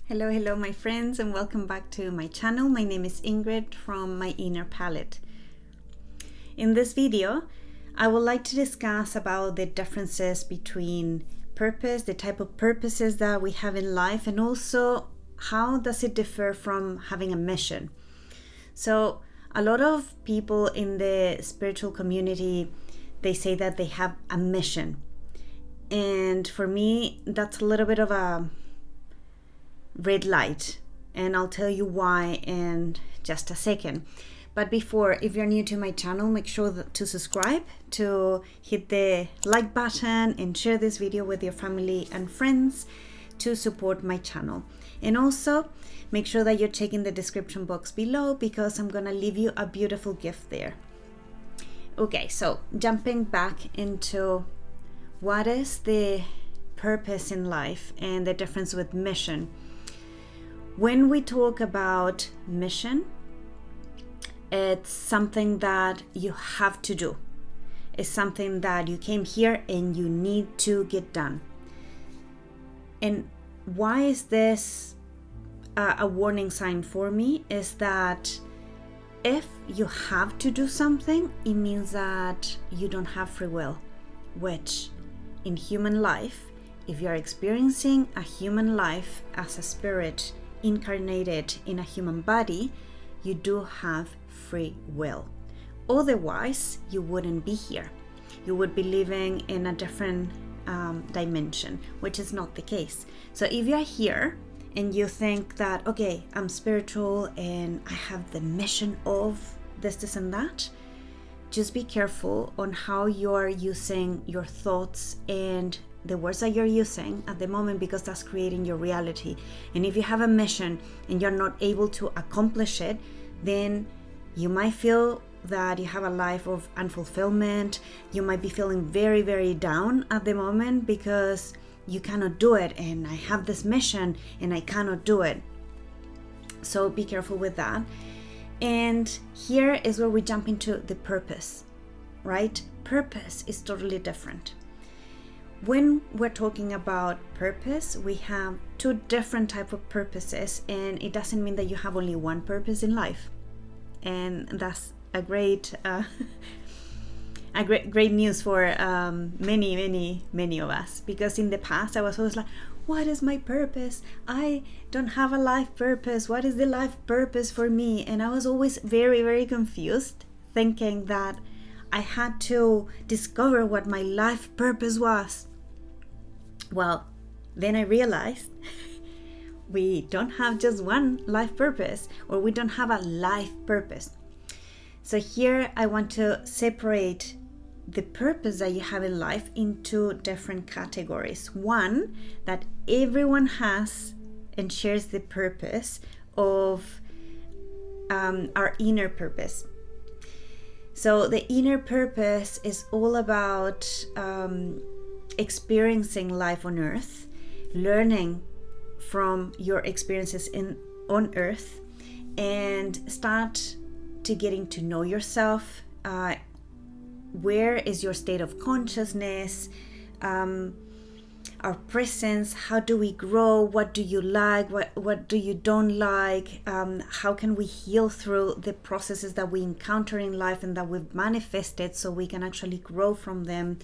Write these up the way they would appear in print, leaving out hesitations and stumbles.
Hello, my friends, and welcome back to my channel. My name is Ingrid from My Inner Palette. In this video, I would like to discuss about the differences between purpose, the type of purposes that we have in life, and also how does it differ from having a mission. So, a lot of people in the spiritual community, they say that they have a mission. And for me, that's a little bit of a red light, and I'll tell you why in just a second. But before, if you're new to my channel, make sure to subscribe, to hit the like button, and share this video with your family and friends to support my channel. And also make sure that you're checking the description box below, because I'm gonna leave you a beautiful gift there. Okay, so jumping back into what is the purpose in life and the difference with mission. When we talk about mission, it's something that you have to do. It's something that you came here and you need to get done. And why is this a warning sign for me? Is that if you have to do something, it means that you don't have free will, which in human life, if you're experiencing a human life as a spirit incarnated in a human body, you do have free will. Otherwise, you wouldn't be here. You would be living in a different dimension, which is not the case. So if you're here and you think that, okay, I'm spiritual and I have the mission of this, and that, just be careful on how you're using your thoughts and the words that you're using at the moment, because that's creating your reality. And if you have a mission and you're not able to accomplish it, then you might feel that you have a life of unfulfillment. You might be feeling very, very down at the moment because you cannot do it, and I have this mission and I cannot do it. So be careful with that. And here is where we jump into the purpose, right? Purpose is totally different. When we're talking about purpose, we have two different types of purposes, and it doesn't mean that you have only one purpose in life. And that's a great news for many of us, because in the past I was always like, what is my purpose? I don't have a life purpose. What is the life purpose for me? And I was always very, very confused, thinking that I had to discover what my life purpose was. Well, then I realized we don't have just one life purpose, or we don't have a life purpose. So here I want to separate the purpose that you have in life into different categories. One, that everyone has and shares the purpose of our inner purpose. So the inner purpose is all about experiencing life on earth, learning from your experiences on earth, and start to getting to know yourself. Where is your state of consciousness? Our presence, how do we grow? What do you like? What do you don't like? How can we heal through the processes that we encounter in life and that we've manifested, so we can actually grow from them?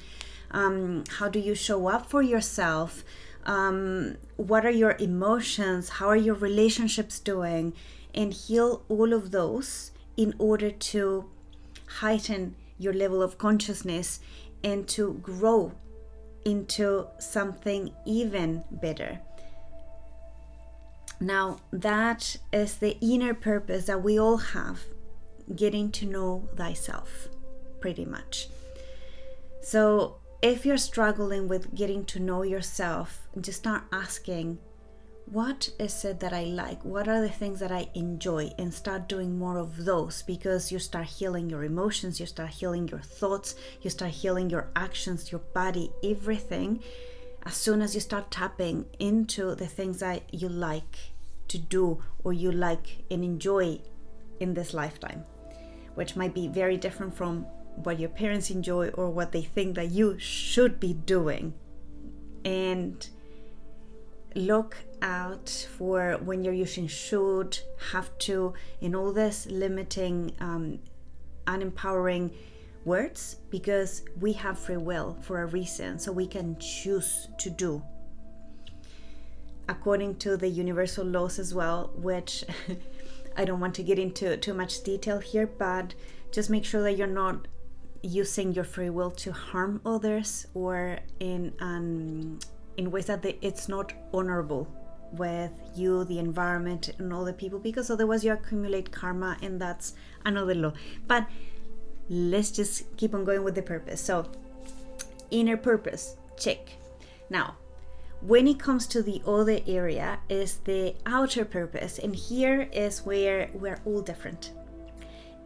How do you show up for yourself? What are your emotions? How are your relationships doing? And heal all of those in order to heighten your level of consciousness and to grow into something even better. Now, that is the inner purpose that we all have, getting to know thyself, pretty much. So if you're struggling with getting to know yourself, just start asking, what is it that I like? What are the things that I enjoy? And start doing more of those, because you start healing your emotions, you start healing your thoughts, you start healing your actions, your body, everything, as soon as you start tapping into the things that you like to do or you like and enjoy in this lifetime, which might be very different from what your parents enjoy or what they think that you should be doing. And look out for when you're using should, have to, in all this limiting, unempowering words, because we have free will for a reason, so we can choose to do according to the universal laws as well, which I don't want to get into too much detail here, but just make sure that you're not using your free will to harm others, or in ways that it's not honorable with you, the environment, and other people, because otherwise you accumulate karma, and that's another law. But let's just keep on going with the purpose. So inner purpose, check. Now when it comes to the other area is the outer purpose, and here is where we're all different.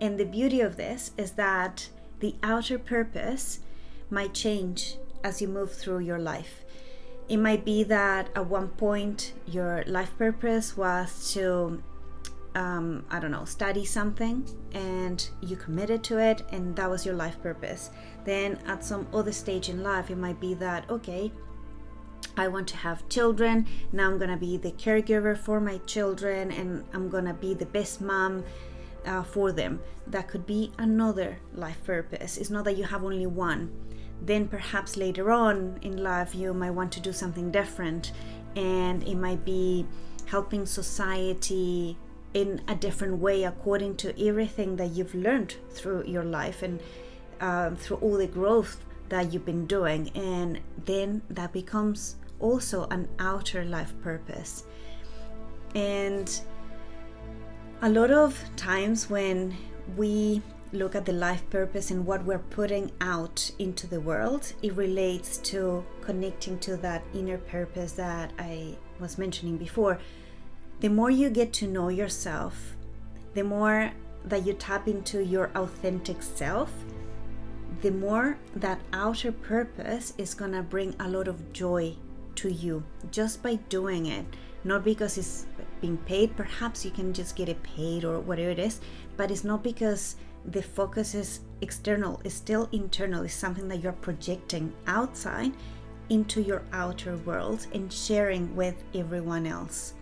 And the beauty of this is that the outer purpose might change as you move through your life. It might be that at one point your life purpose was to study something, and you committed to it, and that was your life purpose. Then at some other stage in life, it might be that, okay, I want to have children. Now I'm going to be the caregiver for my children, and I'm going to be the best mom for them. That could be another life purpose. It's not that you have only one. Then perhaps later on in life, you might want to do something different, and it might be helping society in a different way according to everything that you've learned through your life, and through all the growth that you've been doing. And then that becomes also an outer life purpose. And a lot of times when we look at the life purpose and what we're putting out into the world, it relates to connecting to that inner purpose that I was mentioning before. The more you get to know yourself, the more that you tap into your authentic self, the more that outer purpose is gonna bring a lot of joy to you just by doing it. Not because it's being paid, perhaps you can just get it paid or whatever it is, but it's not because the focus is external, it's still internal. It's something that you're projecting outside into your outer world and sharing with everyone else.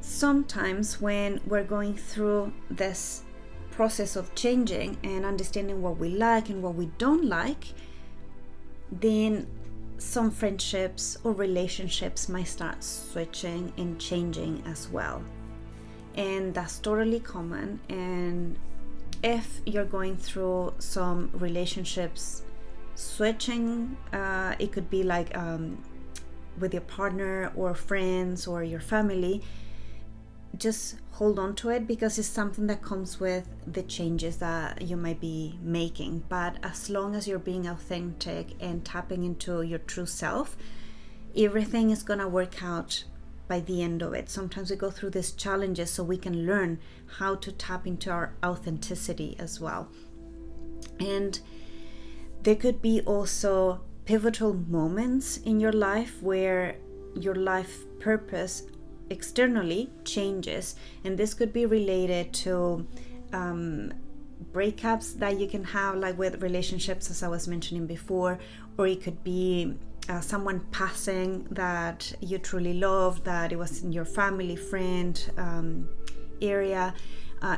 Sometimes when we're going through this process of changing and understanding what we like and what we don't like, then some friendships or relationships might start switching and changing as well. And that's totally common. And if you're going through some relationships switching, it could be like with your partner or friends or your family, just hold on to it, because it's something that comes with the changes that you might be making. But as long as you're being authentic and tapping into your true self, everything is gonna work out by the end of it. Sometimes we go through these challenges so we can learn how to tap into our authenticity as well. And there could be also pivotal moments in your life where your life purpose externally changes, and this could be related to breakups that you can have, like with relationships, as I was mentioning before, or it could be someone passing that you truly love, that it was in your family, friend area.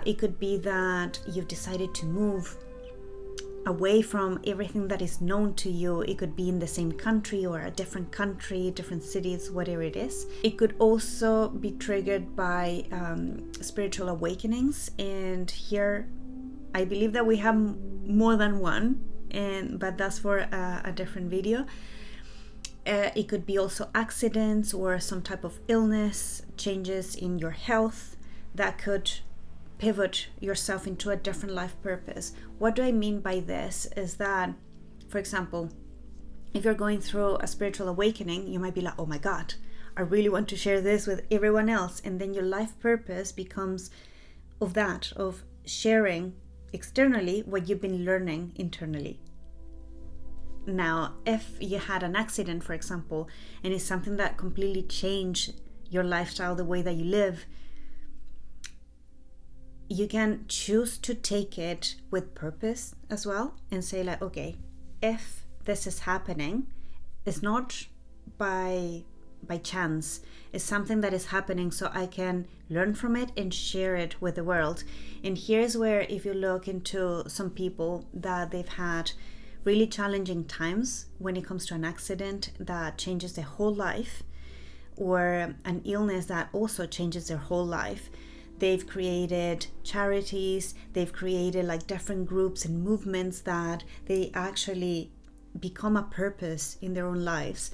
It could be that you've decided to move away from everything that is known to you. It could be in the same country or a different country, different cities, whatever it is. It could also be triggered by spiritual awakenings, and here I believe that we have more than one, but that's for a different video. It could be also accidents or some type of illness, changes in your health that could pivot yourself into a different life purpose. What do I mean by this is that, for example, if you're going through a spiritual awakening, you might be like, oh my God, I really want to share this with everyone else. And then your life purpose becomes of sharing externally what you've been learning internally. Now, if you had an accident, for example, and it's something that completely changed your lifestyle, the way that you live, you can choose to take it with purpose as well and say like, okay, if this is happening, it's not by by chance. It's something that is happening so I can learn from it and share it with the world. And here's where, if you look into some people that they've had really challenging times when it comes to an accident that changes their whole life, or an illness that also changes their whole life, they've created charities, they've created like different groups and movements that they actually become a purpose in their own lives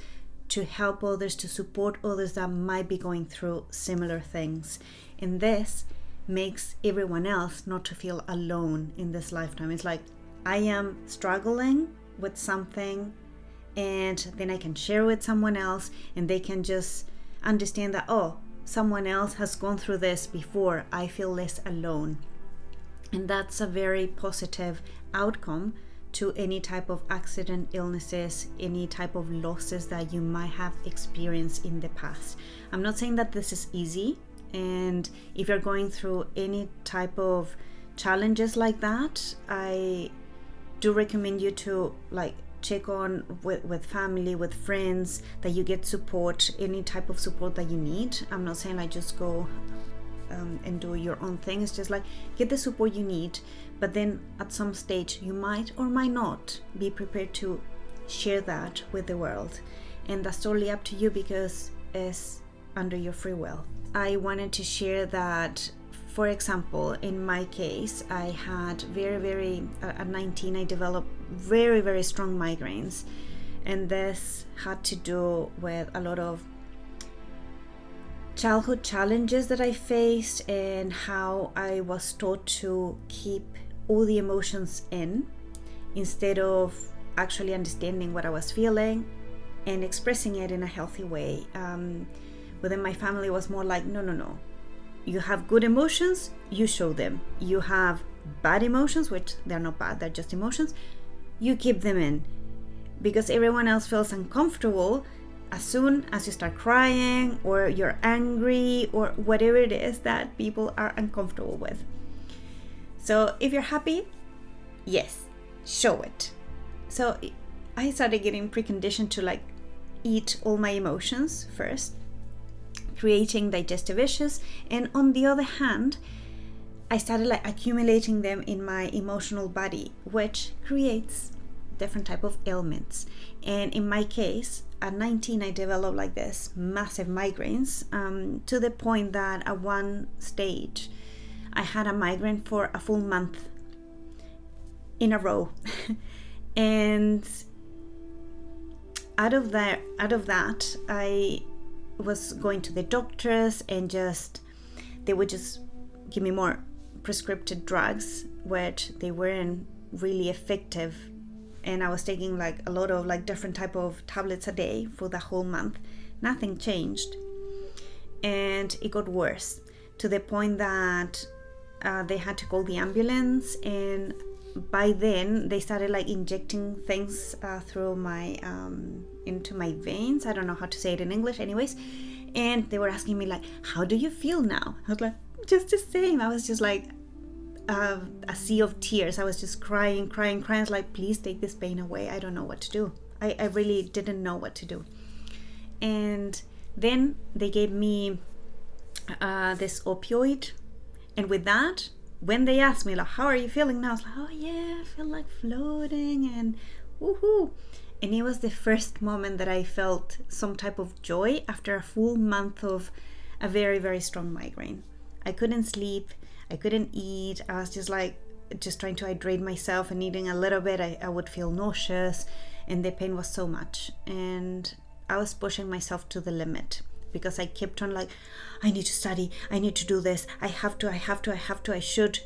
to help others, to support others that might be going through similar things. And this makes everyone else not to feel alone in this lifetime. It's like, I am struggling with something, and then I can share with someone else, and they can just understand that, oh, someone else has gone through this before. I feel less alone. And that's a very positive outcome to any type of accident, illnesses, any type of losses that you might have experienced in the past. I'm not saying that this is easy, and if you're going through any type of challenges like that, I do recommend you to like check on with family, with friends, that you get support, any type of support that you need. I'm not saying like just go and do your own thing. It's just like get the support you need, but then at some stage you might or might not be prepared to share that with the world, and that's totally up to you because it's under your free will. I wanted to share that, for example, in my case, I had at 19 I developed very strong migraines, and this had to do with a lot of childhood challenges that I faced, and how I was taught to keep all the emotions in instead of actually understanding what I was feeling and expressing it in a healthy way. Within my family, it was more like, no. You have good emotions, you show them. You have bad emotions, which they're not bad, they're just emotions, you keep them in. Because everyone else feels uncomfortable as soon as you start crying or you're angry or whatever it is that people are uncomfortable with. So if you're happy, yes, show it. So I started getting preconditioned to like eat all my emotions first, creating digestive issues, and on the other hand, I started like accumulating them in my emotional body, which creates different type of ailments. And in my case, at 19, I developed like this massive migraines, to the point that at one stage, I had a migraine for a full month in a row. And out of that, I was going to the doctors, and they would just give me more prescriptive drugs, which they weren't really effective, and I was taking like a lot of like different type of tablets a day for the whole month. Nothing changed, and it got worse to the point that they had to call the ambulance, and by then they started like injecting things through my into my veins. I don't know how to say it in English anyways, and they were asking me like, how do you feel now? I was like, just the same. I was just like a sea of tears. I was just crying. I was like, please take this pain away. I don't know what to do. I really didn't know what to do. And then they gave me this opioid, and with that, when they asked me like, how are you feeling now? I was like, oh yeah, I feel like floating and woohoo. And it was the first moment that I felt some type of joy after a full month of a very strong migraine. I couldn't sleep, I couldn't eat. I was just trying to hydrate myself, and eating a little bit, I would feel nauseous, and the pain was so much. And I was pushing myself to the limit, because I kept on like, I need to study, I need to do this, I have to, I should.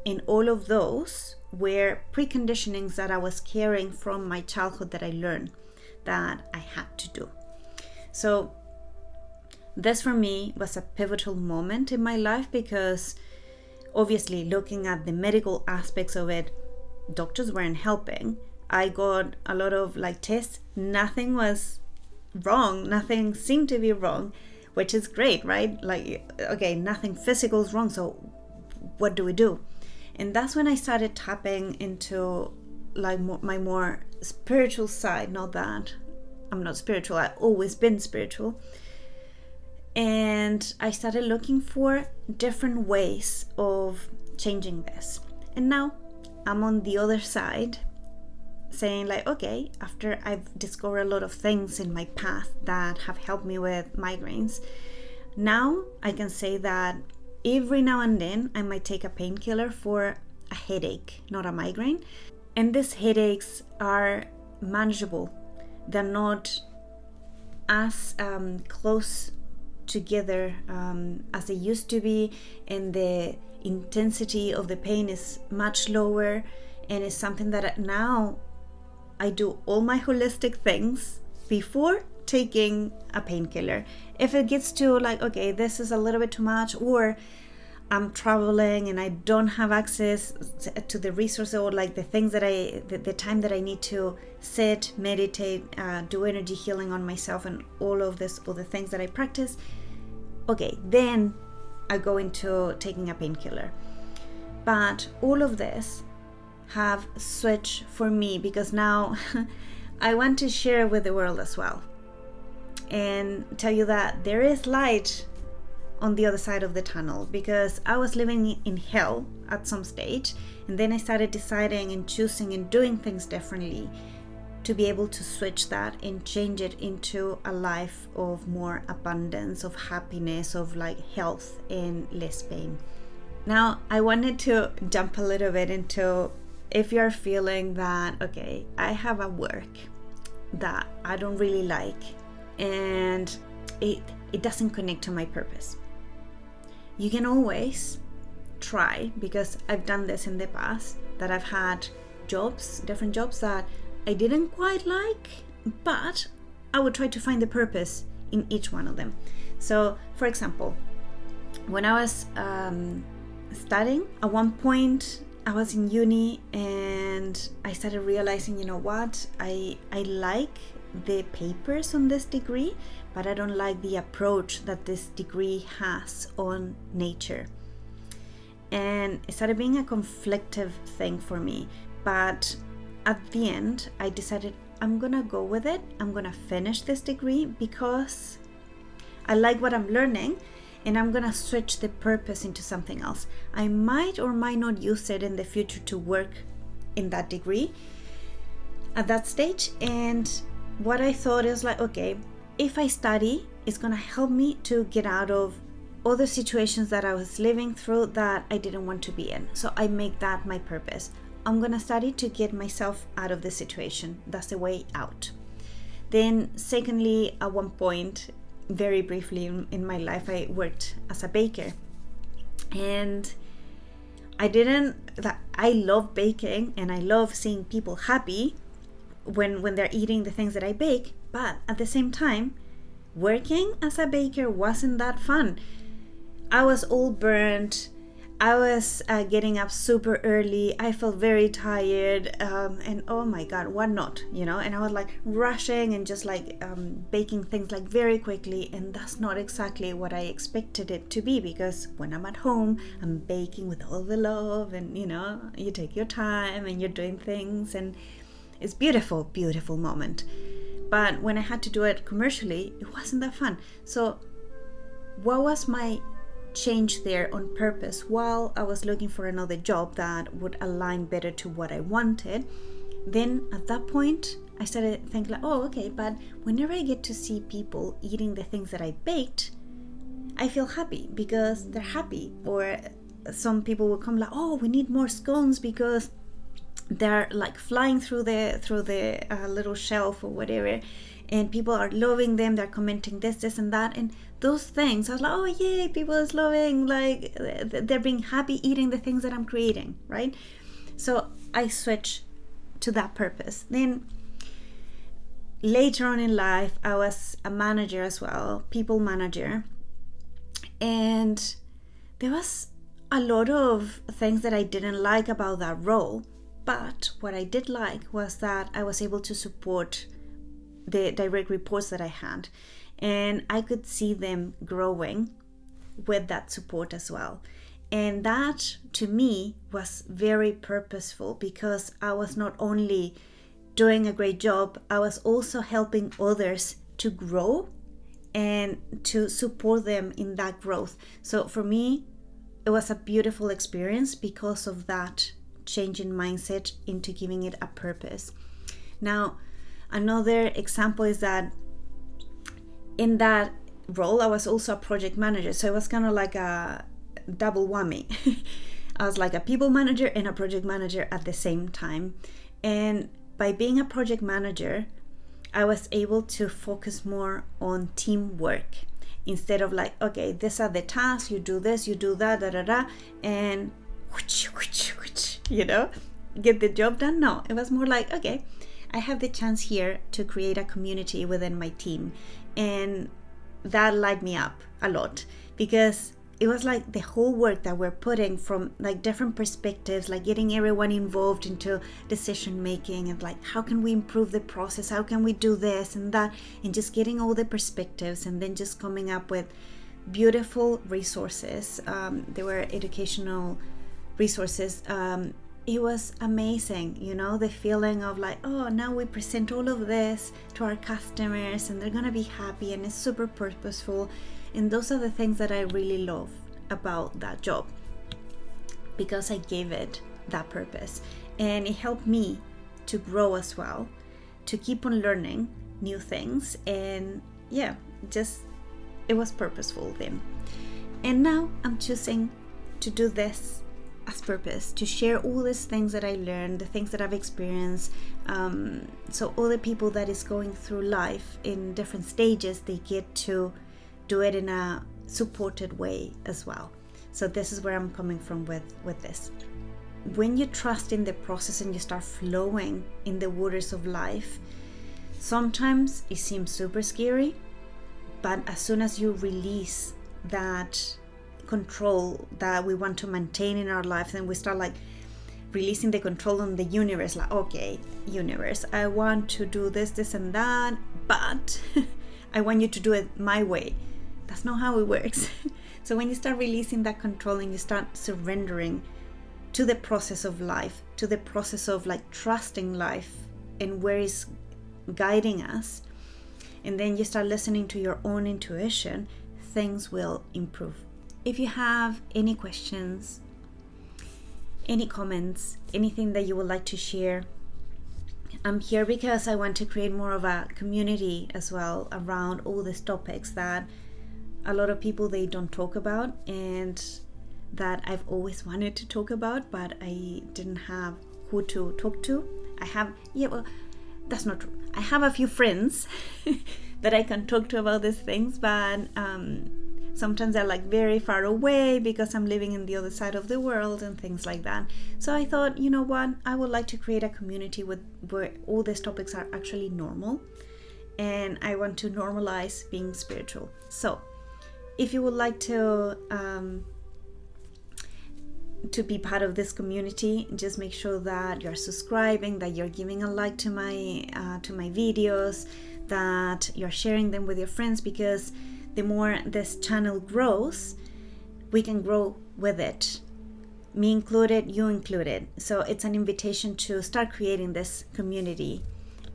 And all of those were preconditionings that I was carrying from my childhood that I learned that I had to do. So this for me was a pivotal moment in my life, because obviously looking at the medical aspects of it, doctors weren't helping. I got a lot of like tests, nothing was wrong, nothing seemed to be wrong, which is great, right? Like, okay, nothing physical is wrong, so what do we do? And that's when I started tapping into like my more spiritual side. Not that I'm not spiritual, I've always been spiritual, And I started looking for different ways of changing this. And now I'm on the other side saying like, okay, after I've discovered a lot of things in my path that have helped me with migraines, now I can say that every now and then I might take a painkiller for a headache, not a migraine. And these headaches are manageable. They're not as close together as they used to be, and the intensity of the pain is much lower, and it's something that now I do all my holistic things before taking a painkiller. If it gets to like, okay, this is a little bit too much, or I'm traveling and I don't have access to the resources or like the things that the time that I need to sit, meditate, do energy healing on myself and all of this, all the things that I practice, okay, then I go into taking a painkiller. But all of this have switched for me because now I want to share with the world as well and tell you that there is light on the other side of the tunnel, because I was living in hell at some stage, and then I started deciding and choosing and doing things differently to be able to switch that and change it into a life of more abundance, of happiness, of like health and less pain. Now I wanted to jump a little bit into, if you're feeling that, okay, I have a work that I don't really like and it doesn't connect to my purpose. You can always try, because I've done this in the past, that I've had different jobs that I didn't quite like, but I would try to find the purpose in each one of them. So, for example, when I was studying, at one point I was in uni and I started realizing, you know what, I like the papers on this degree, but I don't like the approach that this degree has on nature. And it started being a conflictive thing for me. But at the end, I decided I'm gonna go with it. I'm gonna finish this degree because I like what I'm learning, and I'm gonna switch the purpose into something else. I might or might not use it in the future to work in that degree at that stage. And what I thought is like, okay, if I study, it's gonna help me to get out of other situations that I was living through that I didn't want to be in. So I make that my purpose. I'm gonna study to get myself out of the situation. That's the way out. Then secondly, at one point, very briefly in my life, I worked as a baker. And I love baking and I love seeing people happy when they're eating the things that I bake, but at the same time, working as a baker wasn't that fun. I was all burnt. I was getting up super early. I felt very tired, and oh my god, what not, you know? And I was like rushing and just like baking things like very quickly, and that's not exactly what I expected it to be, because when I'm at home, I'm baking with all the love, and you know, you take your time and you're doing things, and it's beautiful, beautiful moment. But when I had to do it commercially, it wasn't that fun. So what was my change there on purpose while I was looking for another job that would align better to what I wanted? Then at that point, I started thinking like, oh, okay, but whenever I get to see people eating the things that I baked, I feel happy because they're happy. Or some people will come like, oh, we need more scones because they're like flying through the little shelf or whatever, and people are loving them, they're commenting this and that, and those things, I was like, oh yay, people is loving, like they're being happy eating the things that I'm creating, right? So I switched to that purpose. Then later on in life, I was a manager as well, people manager, and there was a lot of things that I didn't like about that role. But what I did like was that I was able to support the direct reports that I had, and I could see them growing with that support as well. And that to me was very purposeful, because I was not only doing a great job, I was also helping others to grow and to support them in that growth. So for me, it was a beautiful experience because of that change in mindset into giving it a purpose. Now, another example is that in that role, I was also a project manager. So it was kind of like a double whammy. I was like a people manager and a project manager at the same time. And by being a project manager, I was able to focus more on teamwork instead of like, okay, these are the tasks, you do this, you do that, and get the job done. No, it was more like, okay, I have the chance here to create a community within my team. And that light me up a lot, because it was like the whole work that we're putting from like different perspectives, like getting everyone involved into decision making and like how can we improve the process, how can we do this and that, and just getting all the perspectives and then just coming up with beautiful resources. There were educational resources. It was amazing, the feeling of like, oh, now we present all of this to our customers and they're gonna be happy and it's super purposeful. And those are the things that I really love about that job, because I gave it that purpose. And it helped me to grow as well, to keep on learning new things. And yeah, it was purposeful then. And now I'm choosing to do this as purpose, to share all these things that I learned, the things that I've experienced. So all the people that is going through life in different stages, they get to do it in a supported way as well. So this is where I'm coming from with this. When you trust in the process and you start flowing in the waters of life, sometimes it seems super scary, but as soon as you release that control that we want to maintain in our life, then we start like releasing the control on the universe, like, okay, universe, I want to do this and that, but I want you to do it my way. That's not how it works. So when you start releasing that control and you start surrendering to the process of life, to the process of like trusting life and where it's guiding us, and then you start listening to your own intuition, things will improve. If you have any questions, any comments, anything that you would like to share, I'm here because I want to create more of a community as well around all these topics that a lot of people, they don't talk about, and that I've always wanted to talk about, but I didn't have who to talk to. That's not true. I have a few friends that I can talk to about these things, but sometimes they're like very far away because I'm living in the other side of the world and things like that. So I thought, you know what, I would like to create a community where all these topics are actually normal, and I want to normalize being spiritual. So if you would like to be part of this community, just make sure that you're subscribing, that you're giving a like to my videos, that you're sharing them with your friends, because the more this channel grows, we can grow with it. Me included, you included. So it's an invitation to start creating this community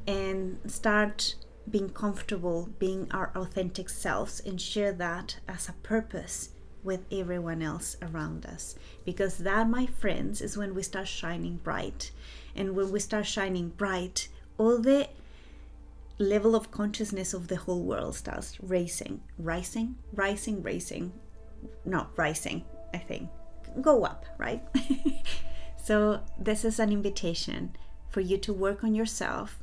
and start being comfortable being our authentic selves, and share that as a purpose with everyone else around us. Because that, my friends, is when we start shining bright. And when we start shining bright, all the level of consciousness of the whole world starts rising, I think. Go up, right? So this is an invitation for you to work on yourself,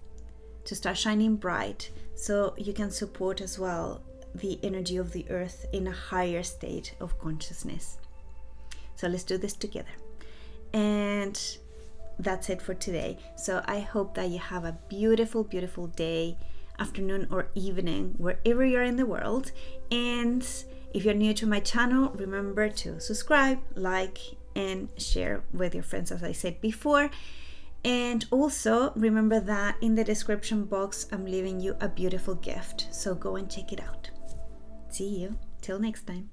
to start shining bright, so you can support as well the energy of the earth in a higher state of consciousness. So let's do this together. And that's it for today. So I hope that you have a beautiful, beautiful day, afternoon or evening, wherever you're in the world. And if you're new to my channel, remember to subscribe, like, and share with your friends, as I said before. And also remember that in the description box, I'm leaving you a beautiful gift. So go and check it out. See you till next time.